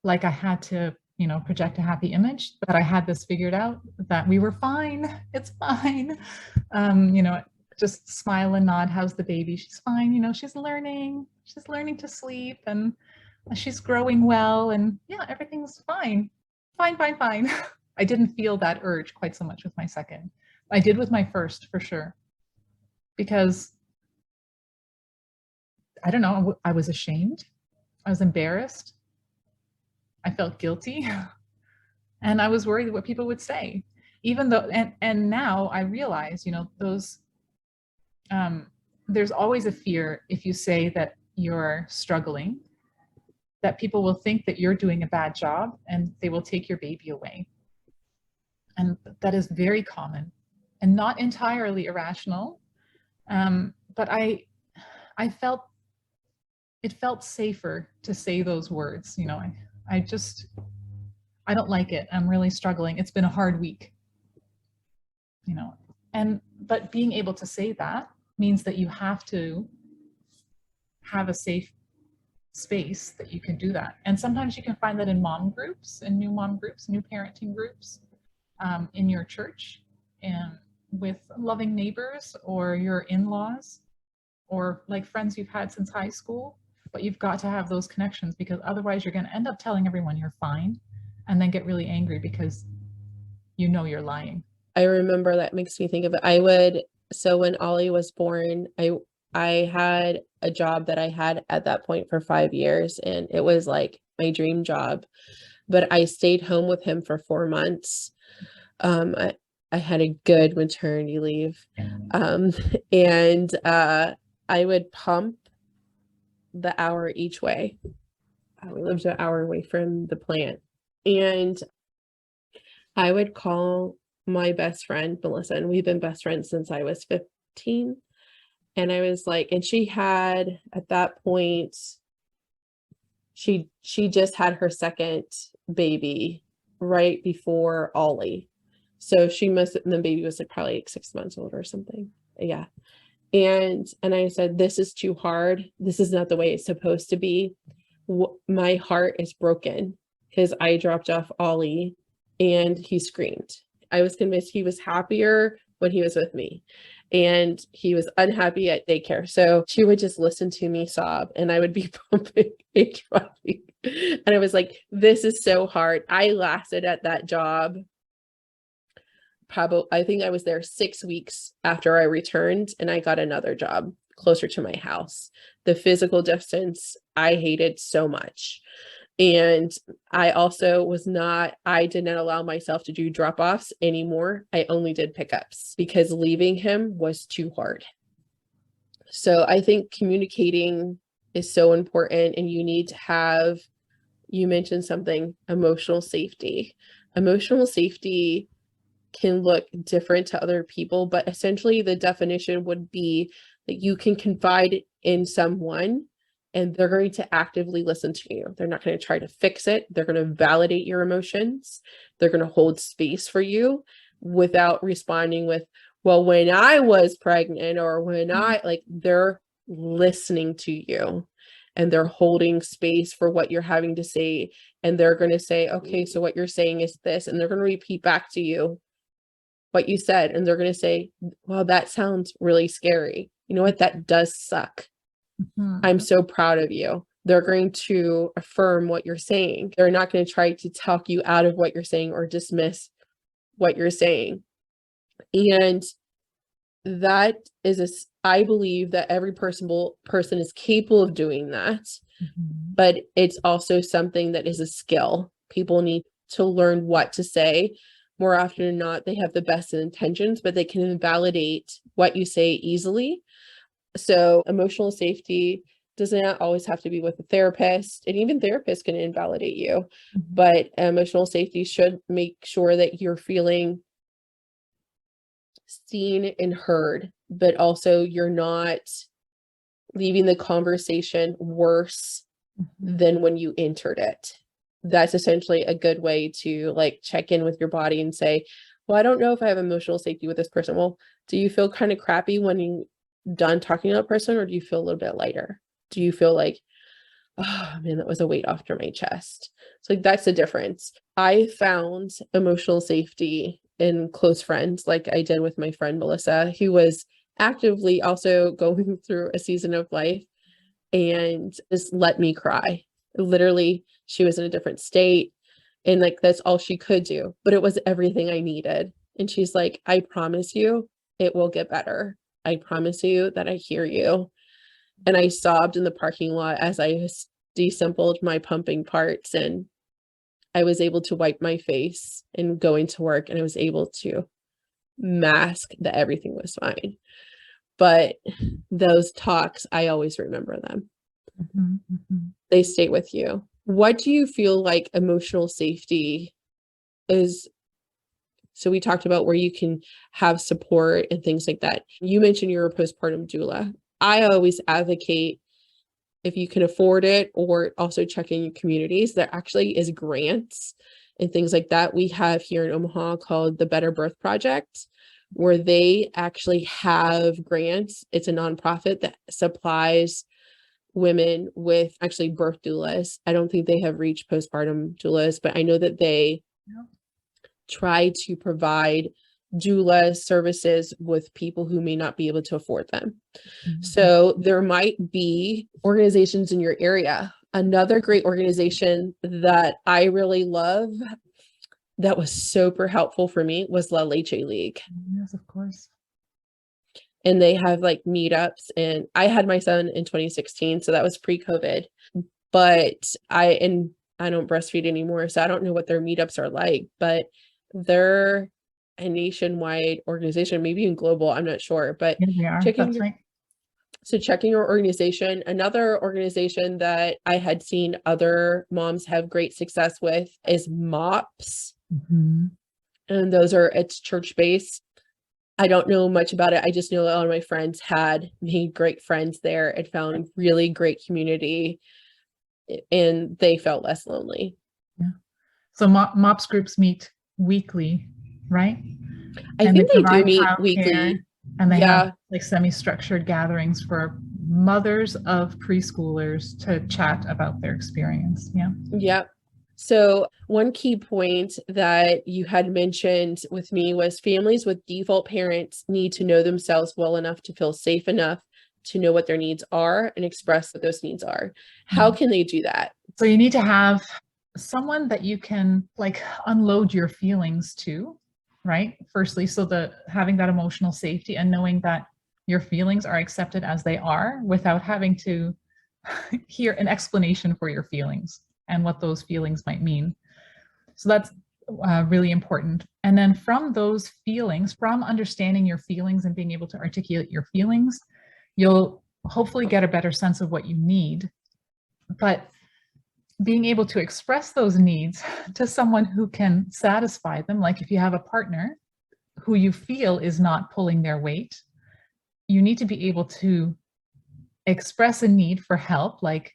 Speaker 2: like I had to, project a happy image, that I had this figured out, that we were fine, it's fine. Just smile and nod, how's the baby? She's fine, she's learning to sleep and she's growing well and yeah, everything's fine. Fine. I didn't feel that urge quite so much with my second. I did with my first for sure. Because I don't know, I was ashamed. I was embarrassed. I felt guilty. And I was worried what people would say. Even though, and now I realize, there's always a fear if you say that you're struggling, that people will think that you're doing a bad job and they will take your baby away. And that is very common and not entirely irrational. But it felt safer to say those words. I don't like it. I'm really struggling. It's been a hard week, but being able to say that means that you have to have a safe space that you can do that. And sometimes you can find that in mom groups, in new mom groups, new parenting groups, in your church, and with loving neighbors or your in-laws or like friends you've had since high school. But you've got to have those connections because otherwise you're going to end up telling everyone you're fine and then get really angry because you're lying.
Speaker 1: I remember, that makes me think of it. So when Ollie was born, I had a job that I had at that point for 5 years and it was like my dream job, but I stayed home with him for 4 months. I had a good maternity leave. And I would pump the hour each way. We lived an hour away from the plant. And I would call my best friend, Melissa, and we've been best friends since I was 15. And I was like, and she had, at that point, she just had her second baby right before Ollie. So the baby was like probably like 6 months old or something. Yeah. And I said, this is too hard. This is not the way it's supposed to be. My heart is broken because I dropped off Ollie and he screamed. I was convinced he was happier when he was with me and he was unhappy at daycare. So she would just listen to me sob and I would be pumping and dropping. And I was like, this is so hard. I lasted at that job. I think I was there 6 weeks after I returned and I got another job closer to my house. The physical distance I hated so much. And I also I did not allow myself to do drop-offs anymore. I only did pickups because leaving him was too hard. So I think communicating is so important and you need to have you mentioned something, emotional safety. Emotional safety can look different to other people, but essentially the definition would be that you can confide in someone and they're going to actively listen to you. They're not going to try to fix it. They're going to validate your emotions. They're going to hold space for you without responding with, well, when I was pregnant, or when they're listening to you and they're holding space for what you're having to say. And they're going to say, okay, so what you're saying is this, and they're going to repeat back to you what you said. And they're going to say, well, that sounds really scary. You know what? That does suck. I'm so proud of you. They're going to affirm what you're saying. They're not going to try to talk you out of what you're saying or dismiss what you're saying. And that is I believe that every person is capable of doing that, but it's also something that is a skill. People need to learn what to say. More often than not, they have the best intentions, but they can invalidate what you say easily. So emotional safety doesn't always have to be with a therapist, and even therapists can invalidate you, but emotional safety should make sure that you're feeling seen and heard, but also you're not leaving the conversation worse than when you entered it. That's essentially a good way to check in with your body and say, well, I don't know if I have emotional safety with this person. Well, do you feel kind of crappy when you're done talking to that person, or do you feel a little bit lighter? Do you feel like, oh man, that was a weight off my chest? So that's the difference. I found emotional safety in close friends, like I did with my friend Melissa, who was actively also going through a season of life and just let me cry. Literally, she was in a different state and that's all she could do, but it was everything I needed. And she's like, I promise you it will get better. I promise you that I hear you. And I sobbed in the parking lot as I deassembled my pumping parts, and I was able to wipe my face and go into work, and I was able to mask that everything was fine. But those talks, I always remember them. They stay with you. What do you feel like emotional safety is? So we talked about where you can have support and things like that. You mentioned you're a postpartum doula. I always advocate, if you can afford it, or also check in your communities. There actually is grants and things like that. We have here in Omaha called the Better Birth Project, where they actually have grants. It's a nonprofit that supplies women with actually birth doulas. I don't think they have reached postpartum doulas, but I know that they try to provide doula services with people who may not be able to afford them. So there might be organizations in your area. Another great organization that I really love that was super helpful for me was La Leche League.
Speaker 2: Yes, of course.
Speaker 1: And they have meetups, and I had my son in 2016, so that was pre-COVID, but I don't breastfeed anymore, so I don't know what their meetups are like, but they're a nationwide organization, maybe even global, I'm not sure, but checking your organization. Another organization that I had seen other moms have great success with is MOPS. And it's church-based. I don't know much about it. I just know a lot of my friends had made great friends there and found really great community, and they felt less lonely.
Speaker 2: Yeah. So MOPS groups meet weekly, right?
Speaker 1: I think they do meet weekly.
Speaker 2: And they have semi-structured gatherings for mothers of preschoolers to chat about their experience.
Speaker 1: Yep. So one key point that you had mentioned with me was families with default parents need to know themselves well enough to feel safe enough to know what their needs are and express what those needs are. How can they do that?
Speaker 2: So you need to have someone that you can unload your feelings to, right? Firstly, so having that emotional safety and knowing that your feelings are accepted as they are without having to hear an explanation for your feelings and what those feelings might mean. So that's really important. And then from those feelings, from understanding your feelings and being able to articulate your feelings, you'll hopefully get a better sense of what you need. But being able to express those needs to someone who can satisfy them. Like if you have a partner who you feel is not pulling their weight, you need to be able to express a need for help. Like,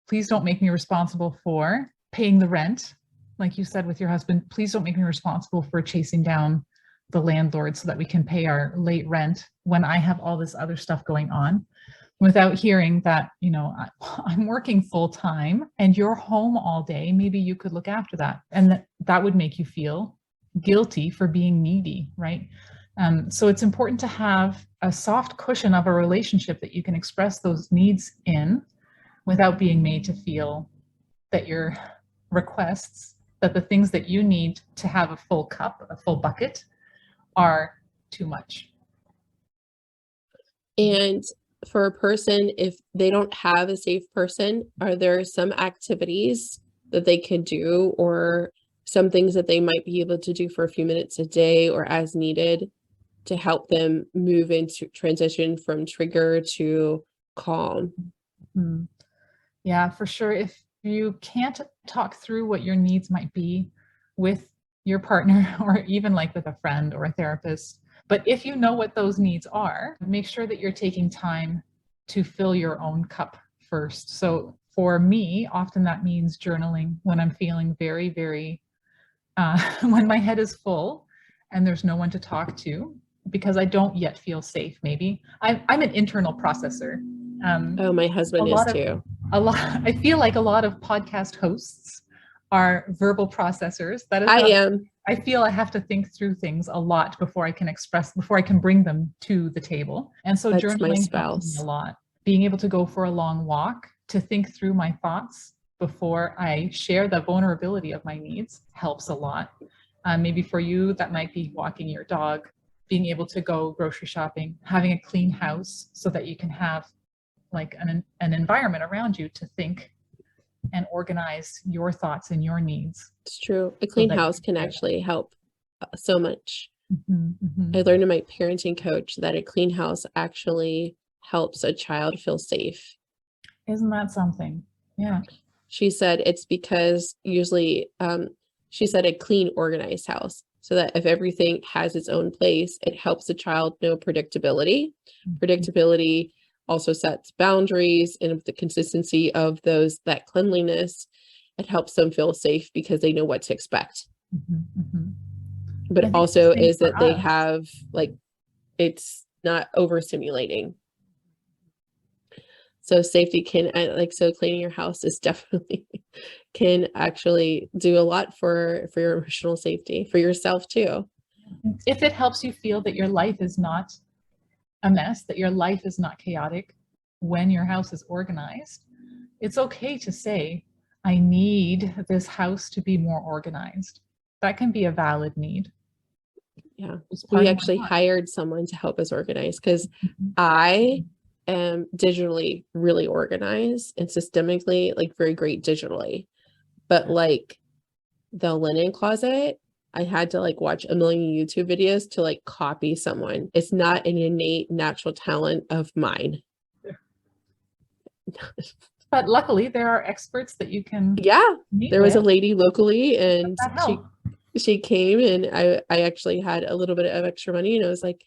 Speaker 2: please don't make me responsible for paying the rent. Like you said with your husband, please don't make me responsible for chasing down the landlord so that we can pay our late rent when I have all this other stuff going on, without hearing that, you know, I'm working full time and you're home all day. Maybe you could look after that. And that would make you feel guilty for being needy, right? So it's important to have a soft cushion of a relationship that you can express those needs in without being made to feel that your requests, that the things that you need to have a full cup, a full bucket, are too much.
Speaker 1: And for a person, if they don't have a safe person, are there some activities that they can do, or some things that they might be able to do for a few minutes a day or as needed to help them move into transition from trigger to calm?
Speaker 2: Mm-hmm. Yeah, for sure. If you can't talk through what your needs might be with your partner, or even like with a friend or a therapist, but if you know what those needs are, make sure that you're taking time to fill your own cup first. So for me, often that means journaling when I'm feeling very, very, when my head is full and there's no one to talk to because I don't yet feel safe. Maybe I'm an internal processor.
Speaker 1: Oh, my husband is too.
Speaker 2: I feel like a lot of podcast hosts are verbal processors. That is,
Speaker 1: I am.
Speaker 2: I feel I have to think through things a lot before I can bring them to the table. And so
Speaker 1: That's
Speaker 2: journaling helps me a lot. Being able to go for a long walk to think through my thoughts before I share the vulnerability of my needs helps a lot. Maybe for you, that might be walking your dog, being able to go grocery shopping, having a clean house so that you can have like an environment around you to think and organize your thoughts and your needs.
Speaker 1: It's true. A clean house can actually help so much.
Speaker 2: Mm-hmm, mm-hmm.
Speaker 1: I learned in my parenting coach that a clean house actually helps a child feel safe.
Speaker 2: Isn't that something? Yeah.
Speaker 1: She said it's because usually, she said a clean, organized house, so that if everything has its own place, it helps the child know predictability.
Speaker 2: Mm-hmm.
Speaker 1: Predictability also sets boundaries, and the consistency of that cleanliness, it helps them feel safe because they know what to expect.
Speaker 2: Mm-hmm, mm-hmm.
Speaker 1: But also is that they have, like, it's not overstimulating. So safety can, so cleaning your house is definitely can actually do a lot for your emotional safety, for yourself too.
Speaker 2: If it helps you feel that your life is not a mess, that your life is not chaotic when your house is organized, it's okay to say, I need this house to be more organized. That can be a valid need.
Speaker 1: Yeah, we actually hired someone to help us organize because I am digitally really organized and systemically, like, very great digitally, but like the linen closet, I had to like watch a million YouTube videos to like copy someone. It's not an innate natural talent of mine.
Speaker 2: But luckily there are experts that you can.
Speaker 1: Yeah, there was a lady locally and she came, and I actually had a little bit of extra money, and I was like,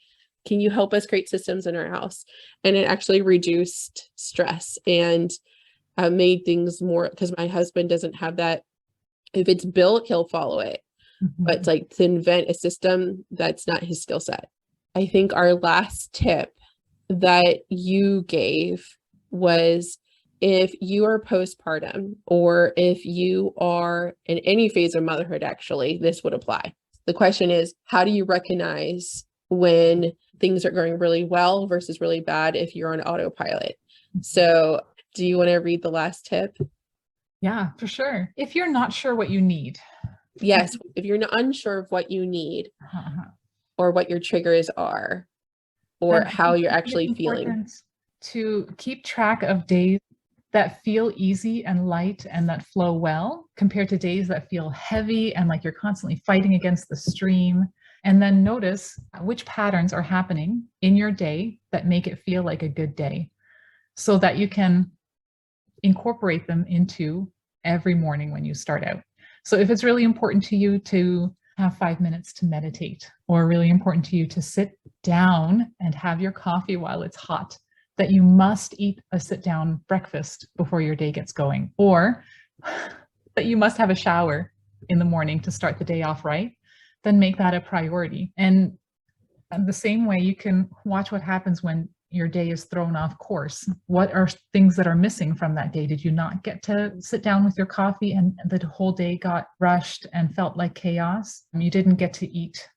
Speaker 1: can you help us create systems in our house? And it actually reduced stress and made things more, because my husband doesn't have that. If it's built, he'll follow it. Mm-hmm. But like to invent a system, that's not his skill set. I think our last tip that you gave was, if you are postpartum, or if you are in any phase of motherhood, actually, this would apply. The question is, how do you recognize when things are going really well versus really bad if you're on autopilot? So do you want to read the last tip?
Speaker 2: Yeah, for sure. If you're not sure what you need.
Speaker 1: Yes, if you're unsure of what you need, or what your triggers are, or how you're actually feeling.
Speaker 2: To keep track of days that feel easy and light and that flow well, compared to days that feel heavy and like you're constantly fighting against the stream. And then notice which patterns are happening in your day that make it feel like a good day, so that you can incorporate them into every morning when you start out. So if it's really important to you to have 5 minutes to meditate, or really important to you to sit down and have your coffee while it's hot, that you must eat a sit down breakfast before your day gets going, or that you must have a shower in the morning to start the day off right, then make that a priority. And the same way, you can watch what happens when your day is thrown off course. What are things that are missing from that day? Did you not get to sit down with your coffee and the whole day got rushed and felt like chaos? You didn't get to eat,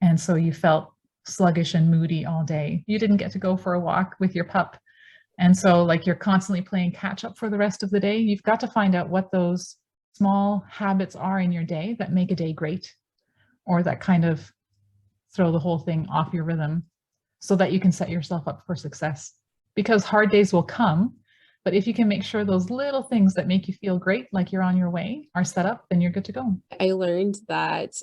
Speaker 2: and so you felt sluggish and moody all day. You didn't get to go for a walk with your pup, and so like you're constantly playing catch up for the rest of the day. You've got to find out what those small habits are in your day that make a day great, or that kind of throw the whole thing off your rhythm, so that you can set yourself up for success. Because hard days will come, but if you can make sure those little things that make you feel great, like you're on your way, are set up, then you're good to go.
Speaker 1: I learned that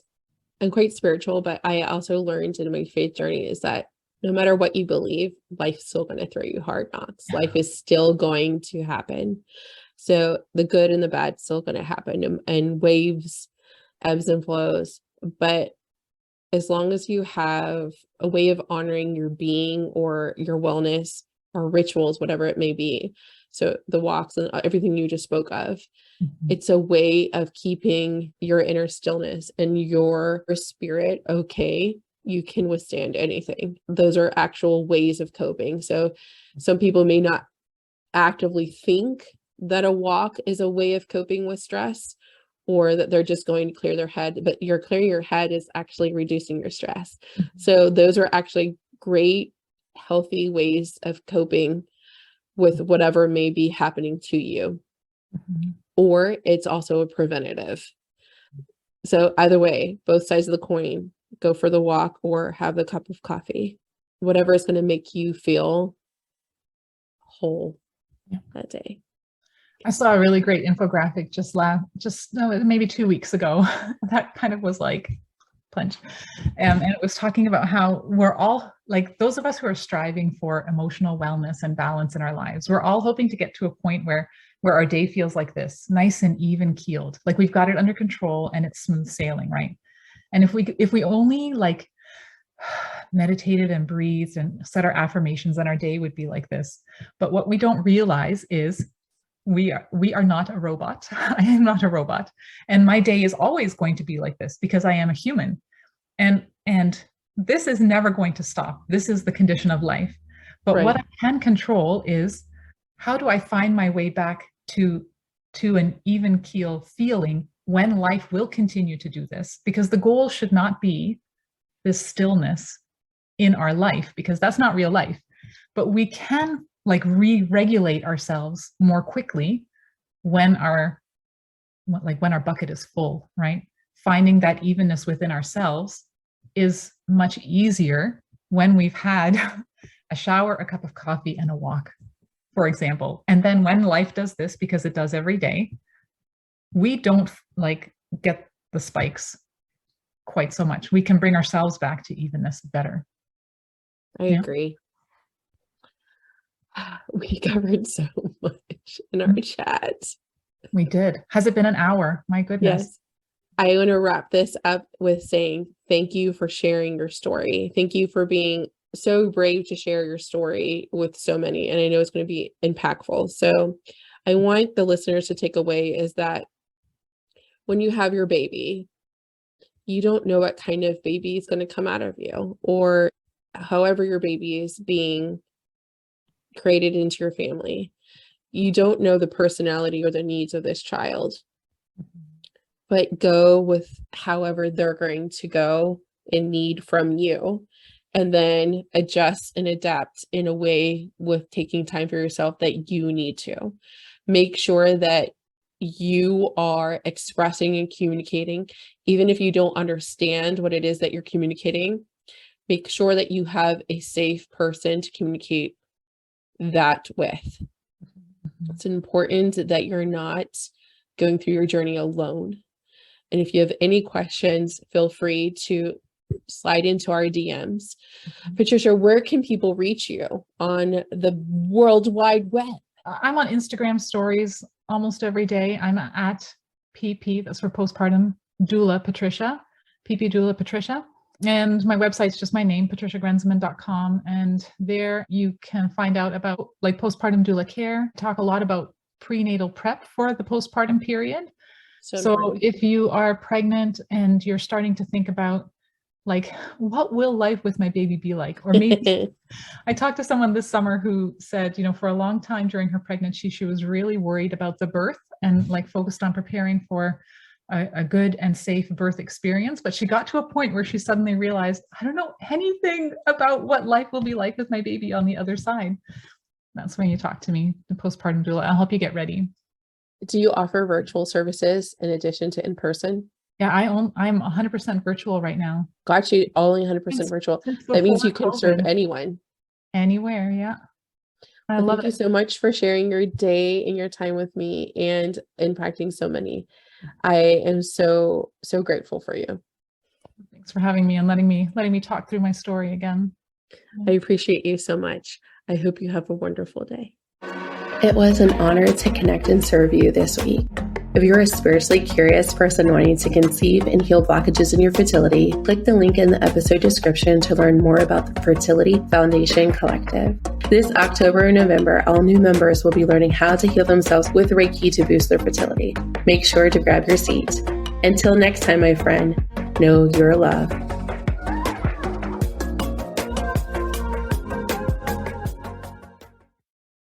Speaker 1: I'm quite spiritual, but I also learned in my faith journey is that no matter what you believe, life's still going to throw you hard knocks. Life is still going to happen. So the good and the bad still going to happen, and waves, ebbs and flows. But as long as you have a way of honoring your being or your wellness or rituals, whatever it may be, so the walks and everything you just spoke of, it's a way of keeping your inner stillness and your spirit okay. You can withstand anything. Those are actual ways of coping. So some people may not actively think that a walk is a way of coping with stress, or that they're just going to clear their head, but you're clearing your head is actually reducing your stress. So those are actually great, healthy ways of coping with whatever may be happening to you. Or it's also a preventative. So either way, both sides of the coin, go for the walk or have the cup of coffee, whatever is going to make you feel whole that day.
Speaker 2: I saw a really great infographic maybe 2 weeks ago that kind of was like punch. And it was talking about how we're all, like those of us who are striving for emotional wellness and balance in our lives, we're all hoping to get to a point where our day feels like this, nice and even keeled, like we've got it under control and it's smooth sailing, right? And if we only like meditated and breathed and said our affirmations, then our day would be like this. But what we don't realize is we are not a robot. I am not a robot. And my day is always going to be like this because I am a human. And this is never going to stop. This is the condition of life. But
Speaker 1: Right.
Speaker 2: What I can control is, how do I find my way back to an even keel feeling when life will continue to do this? Because the goal should not be this stillness in our life, because that's not real life. But we can like re-regulate ourselves more quickly when our bucket is full, right? Finding that evenness within ourselves is much easier when we've had a shower, a cup of coffee, and a walk, for example. And then when life does this, because it does every day, we don't like get the spikes quite so much. We can bring ourselves back to evenness better.
Speaker 1: I agree. We covered so much in our chat.
Speaker 2: We did. Has it been an hour? My goodness.
Speaker 1: Yes. I want to wrap this up with saying thank you for sharing your story. Thank you for being so brave to share your story with so many. And I know it's going to be impactful. So I want the listeners to take away is that when you have your baby, you don't know what kind of baby is going to come out of you, or however your baby is being created into your family. You don't know the personality or the needs of this child, but go with however they're going to go and need from you, and then adjust and adapt in a way with taking time for yourself that you need to. Make sure that you are expressing and communicating, even if you don't understand what it is that you're communicating. Make sure that you have a safe person to communicate that with. It's important that you're not going through your journey alone. And if you have any questions, feel free to slide into our DMs. Patricia, where can people reach you on the World Wide Web?
Speaker 2: I'm on Instagram stories almost every day. I'm at PP, that's for Postpartum Doula Patricia, PP Doula Patricia. And my website's just my name, patriciagrensemen.com. And there you can find out about like postpartum doula care, talk a lot about prenatal prep for the postpartum period. So if you are pregnant and you're starting to think about like, what will life with my baby be like? Or maybe I talked to someone this summer who said, for a long time during her pregnancy, she was really worried about the birth and like focused on preparing for a good and safe birth experience. But she got to a point where she suddenly realized, I don't know anything about what life will be like with my baby on the other side. That's when you talk to me, the postpartum doula. I'll help you get ready.
Speaker 1: Do you offer virtual services in addition to in-person?
Speaker 2: Yeah, I'm 100% virtual right now.
Speaker 1: Got you. Only 100% virtual. That means you can serve anyone.
Speaker 2: Anywhere, yeah. I love it.
Speaker 1: Thank you so much for sharing your day and your time with me and impacting so many. I am so grateful for you.
Speaker 2: Thanks for having me and letting me talk through my story again.
Speaker 1: I appreciate you so much. I hope you have a wonderful day. It was an honor to connect and serve you this week. If you're a spiritually curious person wanting to conceive and heal blockages in your fertility, click the link in the episode description to learn more about the Fertility Foundation Collective. This October and November, all new members will be learning how to heal themselves with Reiki to boost their fertility. Make sure to grab your seat. Until next time, my friend, know you're loved.